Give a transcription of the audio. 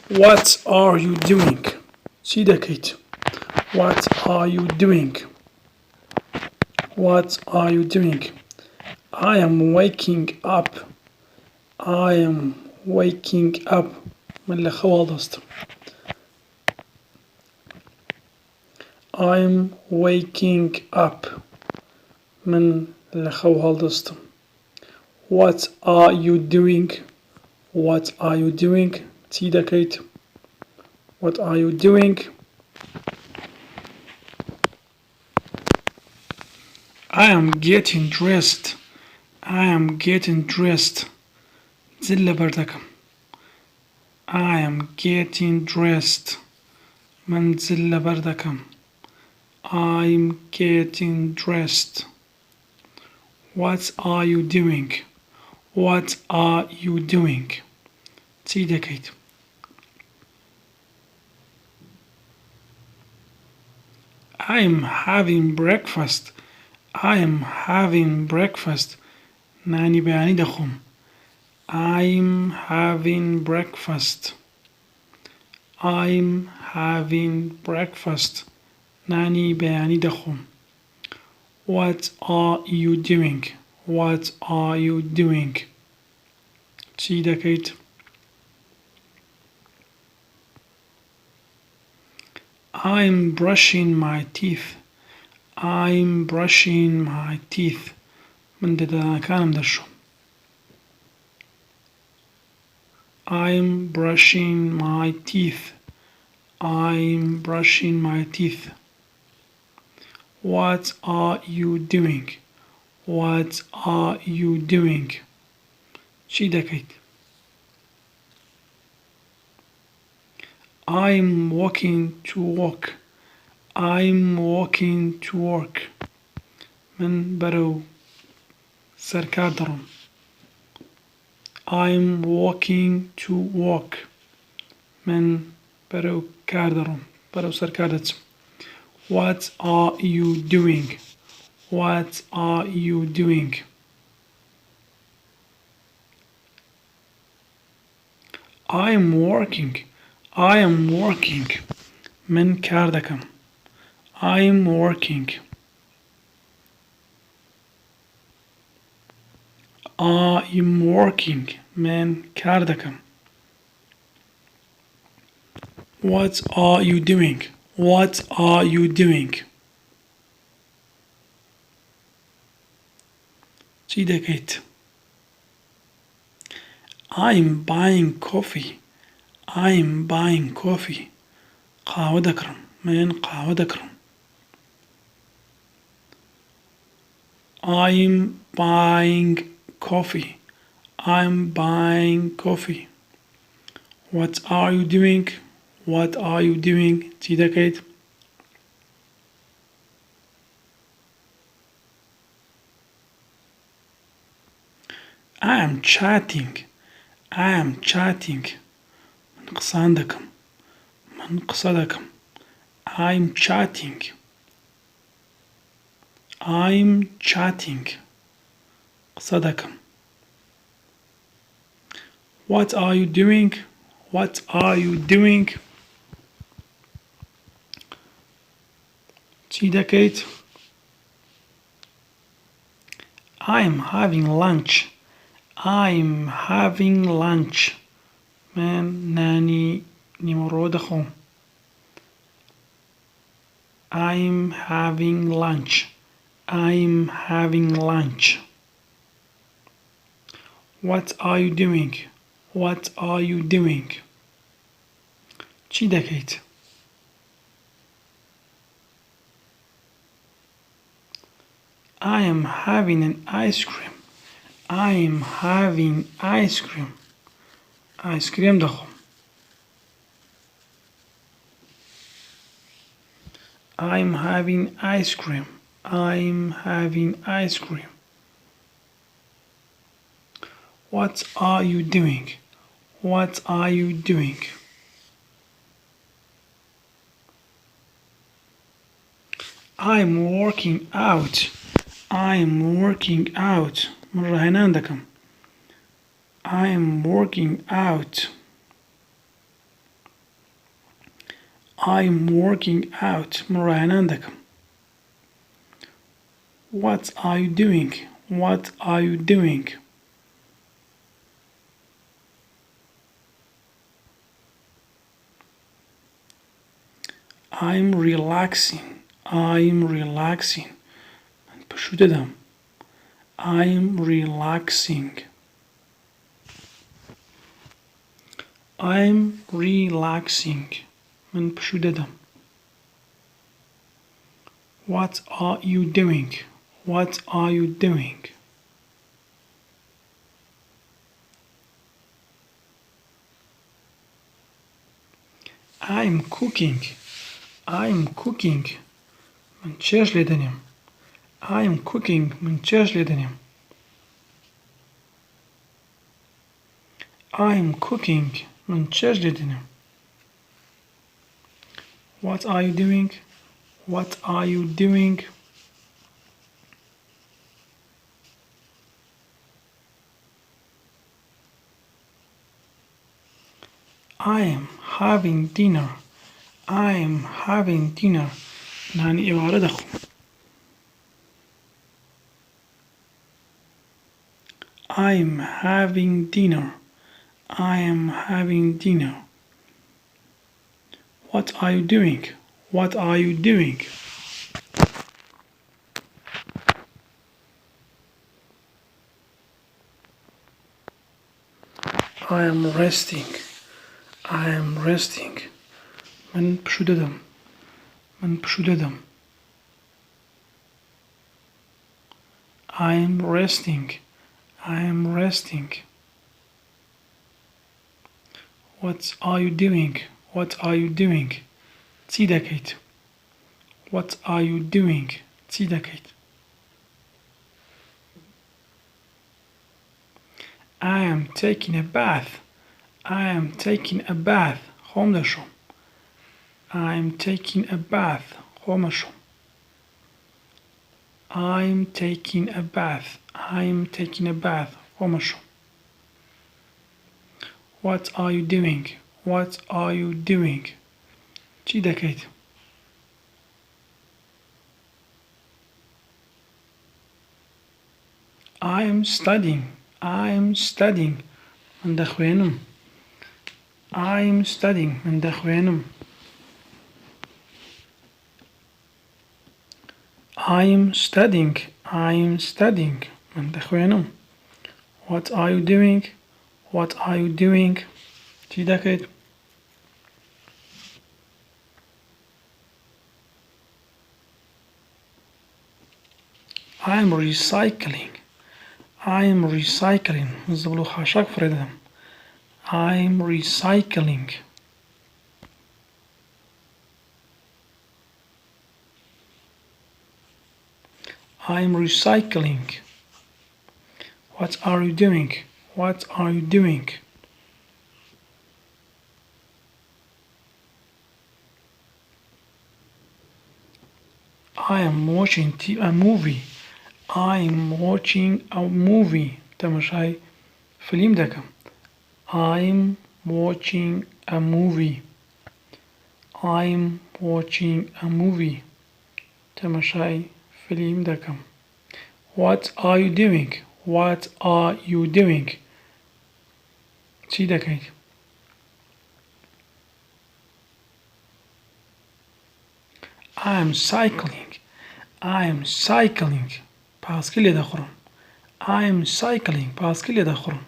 What are you doing? چی دەکەیت? What are you doing? What are you doing? I am waking up. I am waking up. من لە خەواڵ دەستم. I'm waking up. من لە خەو هەڵدەستم. What are you doing? What are you doing? چی دەکەیت? What are you doing? I am getting dressed. I am getting dressed. جل لەبەر دەکەم. I am getting dressed. من جل لەبەر دەکەم. I'm getting dressed. What are you doing? What are you doing? چی دەکەیت؟ I am having breakfast. I am having breakfast. نانی بەیانی دەخۆم. I'm having breakfast. I'm having breakfast. نانی بەیانی دەخۆم. What are you doing? What are you doing? چی دەکەیت؟ I'm brushing my teeth. I'm brushing my teeth. من دەدانەکانم دەشۆم. I'm brushing my teeth. I'm brushing my teeth. What are you doing? What are you doing? چی دەکەیت؟ I'm walking to work. I'm walking to work. من بەرەو سەرکار دەڕۆم. I'm walking to work. من بەرەو کار دەڕۆم. بەرەو سەرکار دەچم. What are you doing? What are you doing? I am working. I am working. من کار دەکەم. I am working. I am working. من کار دەکەم. What are you doing? What are you doing? چی دەکەیت؟ I'm buying coffee. I'm buying coffee. قهوە دەکڕم. من قهوە دەکڕم. I'm buying coffee. I'm buying coffee. What are you doing? What are you doing? چی دەکەیت؟ I am chatting. I am chatting. من قسان دەکەم. من قسە دەکەم. I'm chatting. I'm chatting. قسە دەکەم. What are you doing? What are you doing? چی دەکەیت؟ I'm having lunch. I'm having lunch. من نانی نیمەڕۆ دەخۆم. I'm having lunch. I'm having lunch. What are you doing? What are you doing? چی دەکەیت؟ I am having an ice cream. I am having ice cream. ice cream دەخۆم. I'm having ice cream. I'm having ice cream. What are you doing? What are you doing? I'm working out. I'm working out. من ڕاهێنان دەکەم. I'm working out. I'm working out من ڕاهێنان دەکەم. What are you doing? What are you doing? I'm relaxing. I'm relaxing. من پشوو دەدەم. I'm relaxing. I'm relaxing. من پشوو دەدەم. What are you doing? What are you doing? I'm cooking. I'm cooking. من چێژ لێ دەنێم. I'm cooking. من چێژ لێ دەنێم. I'm cooking. من چێژ لێ دەنێم. What are you doing? What are you doing? I am having dinner. I am having dinner. نانی ئێوارە دەخۆم. I am having dinner. I am having dinner. What are you doing? What are you doing? I am resting. I am resting. من پشوو دەدەم. من پشوو دەدەم. I am resting. I am resting. What are you doing? What are you doing? چی دەکەیت? What are you doing? چی دەکەیت? I am taking a bath. I am taking a bath. خۆم دەشۆم. I am taking a bath. خۆم دەشۆم. I am taking a bath. I am taking a bath. خۆم دەشۆم. What are you doing? What are you doing? چی دەکەیت؟ I am studying. I am studying. من دەخوێنم. I am studying. من دەخوێنم. I am studying. I am studying. من دەخوێنم. What are you doing? What are you doing? چی دەکەیت؟ I am recycling. I am recycling. زبلو خاشاک فرێدەم. I am recycling. I am recycling. What are you doing? What are you doing? I am watching a movie. I am watching a movie. تماشای فیلم دەکەم. I am watching a movie. I am watching a movie. تماشای فیلم دەکەم. What are you doing? What are you doing? چی دەکەیت؟ I am cycling. I am cycling. پاسکل لێ دەخڕم. I am cycling. پاسکل لێ دەخڕم.